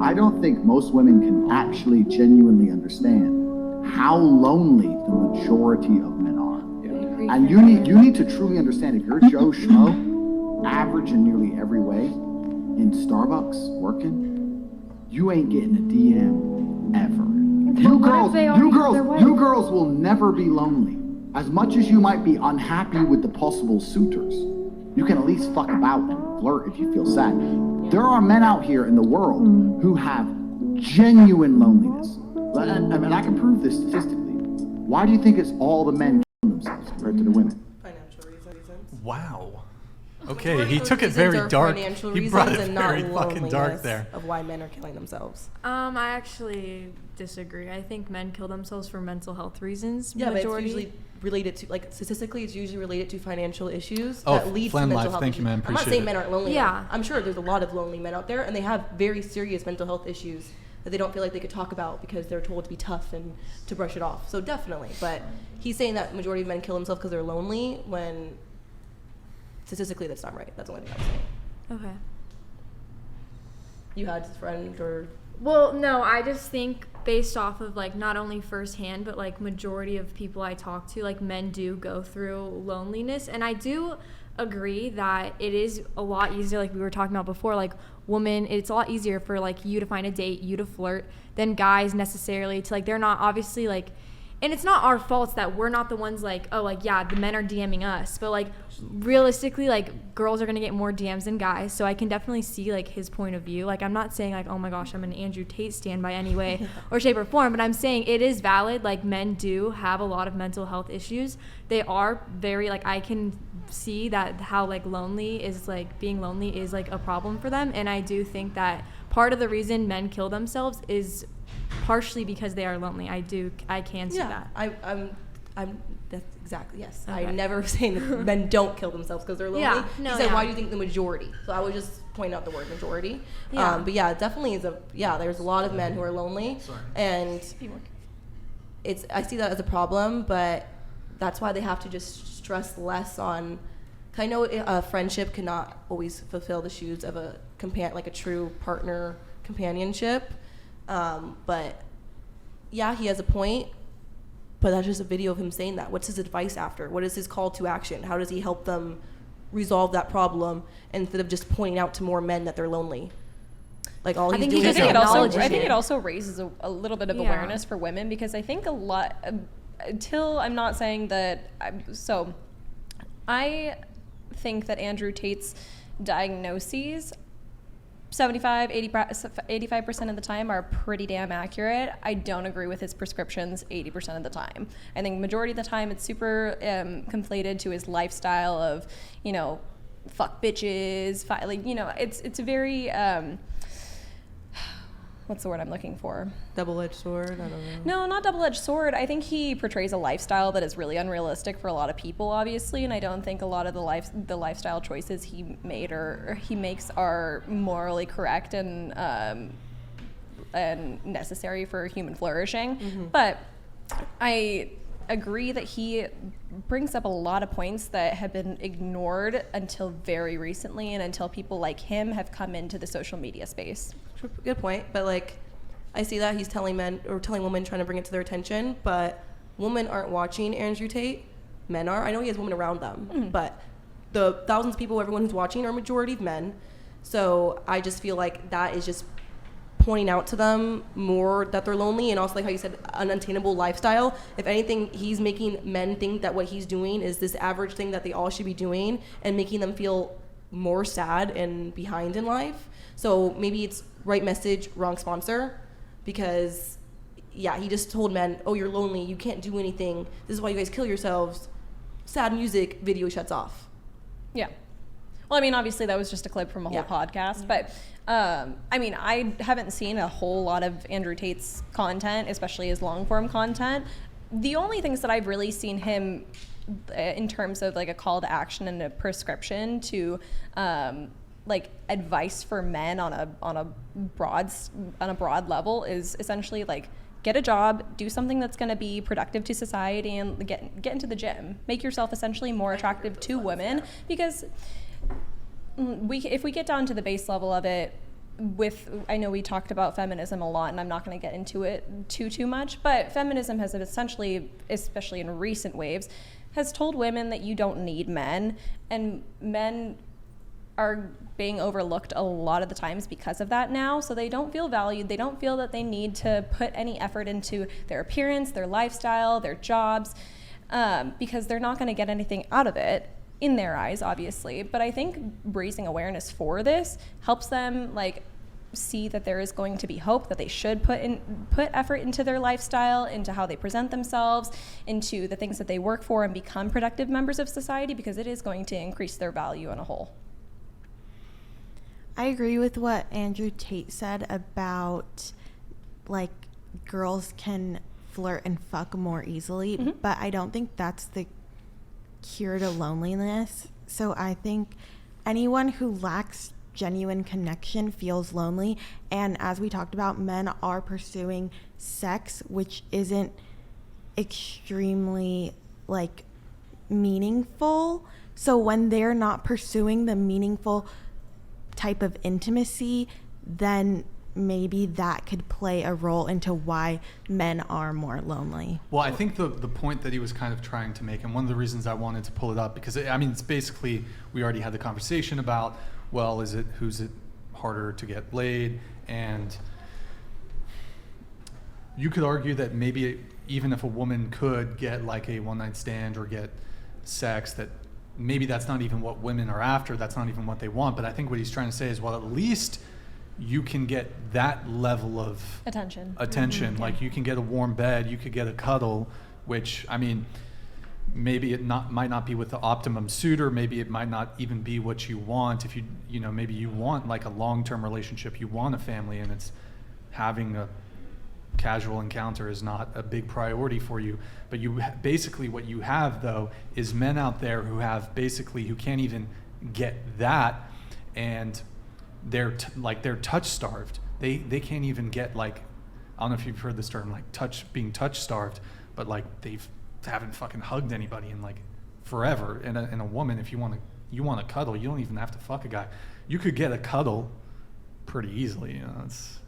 I don't think most women can actually genuinely understand how lonely the majority of men are. Yeah. And you need to truly understand, if you're Joe Schmo, average in nearly every way, in Starbucks working, you ain't getting a DM ever. You girls will never be lonely. As much as you might be unhappy with the possible suitors, you can at least fuck about and flirt if you feel sad. There are men out here in the world who have genuine loneliness. And I can prove this statistically. Why do you think it's all the men killing themselves compared to the women? Financial reasons. Wow. Okay, he took it very dark. He brought it very fucking dark there. Of why men are killing themselves. I actually disagree. I think men kill themselves for mental health reasons. Yeah, majority. but it's usually related to, like, statistically, it's usually related to financial issues that lead to mental health Thank issues. you, man. I'm not Appreciate saying it. men aren't lonely. Yeah. I'm sure there's a lot of lonely men out there, and they have very serious mental health issues that they don't feel like they could talk about because they're told to be tough and to brush it off. So definitely. But he's saying that majority of men kill themselves because they're lonely, when statistically that's not right. That's the only thing I'm saying. Okay. You had a friend or... Well, no, I just think based off of, like, not only firsthand, but, like, majority of people I talk to, like, men do go through loneliness. And I do agree that it is a lot easier, like we were talking about before, like, women, it's a lot easier for, like, you to find a date, you to flirt, than guys necessarily to, like, they're not obviously, like, and it's not our fault that we're not the ones, like, oh, like, yeah, the men are DMing us, but, like, realistically, like, girls are gonna get more DMs than guys, so I can definitely see, like, his point of view. Like, I'm not saying, like, oh my gosh, I'm an Andrew Tate stan by any way or shape or form, but I'm saying it is valid. Like, men do have a lot of mental health issues. They are very, like, I can see that how, like, lonely is, like, being lonely is, like, a problem for them, and I do think that part of the reason men kill themselves is partially because they are lonely. I can see that. I'm that's exactly, yes. Okay. I'm never saying that men don't kill themselves because they're lonely. Yeah, no, he said, yeah. why do you think the majority? So I was just pointing out the word majority. Yeah. But yeah, it definitely is there's a lot of men who are lonely. Sorry. And I see that as a problem, but that's why they have to just stress less on, I know a friendship cannot always fulfill the shoes of a like a true partner companionship. But yeah, he has a point, but that's just a video of him saying that. What's his advice after? What is his call to action? How does he help them resolve that problem instead of just pointing out to more men that they're lonely? Like, all he's doing is acknowledging I think it also raises a little bit of awareness for women, because I think a lot, until I'm not saying that, I think that Andrew Tate's diagnoses 85% of the time are pretty damn accurate. I don't agree with his prescriptions 80% of the time. I think majority of the time it's super conflated to his lifestyle of, fuck bitches, it's a very, what's the word I'm looking for? Double-edged sword? I don't know. No, not double-edged sword. I think he portrays a lifestyle that is really unrealistic for a lot of people, obviously, and I don't think a lot of the lifestyle choices he made or he makes are morally correct and necessary for human flourishing. Mm-hmm. But I agree that he brings up a lot of points that have been ignored until very recently, and until people like him have come into the social media space. Good point, but like, I see that he's telling men or telling women, trying to bring it to their attention, but women aren't watching Andrew Tate. Men are. I know he has women around them, but the thousands of people, everyone who's watching, are a majority of men. So I just feel like that is just pointing out to them more that they're lonely, and also, like how you said, an unattainable lifestyle. If anything, he's making men think that what he's doing is this average thing that they all should be doing, and making them feel more sad and behind in life. So maybe it's right message, wrong sponsor, because he just told men, oh, you're lonely, you can't do anything, this is why you guys kill yourselves. Sad music, video shuts off. Yeah. Well, I mean, obviously that was just a clip from a whole podcast, but I mean, I haven't seen a whole lot of Andrew Tate's content, especially his long form content. The only things that I've really seen him in terms of like a call to action and a prescription to like advice for men on a broad level is essentially like, get a job, do something that's going to be productive to society, and get into the gym. Make yourself essentially more attractive to women, because if we get down to the base level of it, I know we talked about feminism a lot, and I'm not going to get into it too much, but feminism has essentially, especially in recent waves, has told women that you don't need men, and men are being overlooked a lot of the times because of that now. So they don't feel valued. They don't feel that they need to put any effort into their appearance, their lifestyle, their jobs, because they're not going to get anything out of it in their eyes, obviously. But I think raising awareness for this helps them like see that there is going to be hope, that they should put effort into their lifestyle, into how they present themselves, into the things that they work for, and become productive members of society, because it is going to increase their value on a whole. I agree with what Andrew Tate said about like girls can flirt and fuck more easily, but I don't think that's the cure to loneliness. So I think anyone who lacks genuine connection feels lonely, and as we talked about, men are pursuing sex which isn't extremely like meaningful. So when they're not pursuing the meaningful type of intimacy, then maybe that could play a role into why men are more lonely. Well, I think the point that he was kind of trying to make, and one of the reasons I wanted to pull it up, because I mean, it's basically, we already had the conversation about, well, who's it harder to get laid? And you could argue that maybe even if a woman could get like a one night stand or get sex, that maybe that's not even what women are after, that's not even what they want. But I think what he's trying to say is, well, at least you can get that level of attention. Like you can get a warm bed, you could get a cuddle, which, I mean, maybe it might not be with the optimum suitor, maybe it might not even be what you want. If you know, maybe you want like a long-term relationship, you want a family, and it's having a casual encounter is not a big priority for you. But you basically, what you have though is men out there who who can't even get that, and they're touch starved. They can't even get, like, I don't know if you've heard this term, like being touch starved, but like they haven't fucking hugged anybody in like forever. And a woman, if you want to cuddle, you don't even have to fuck a guy. You could get a cuddle pretty easily. You know,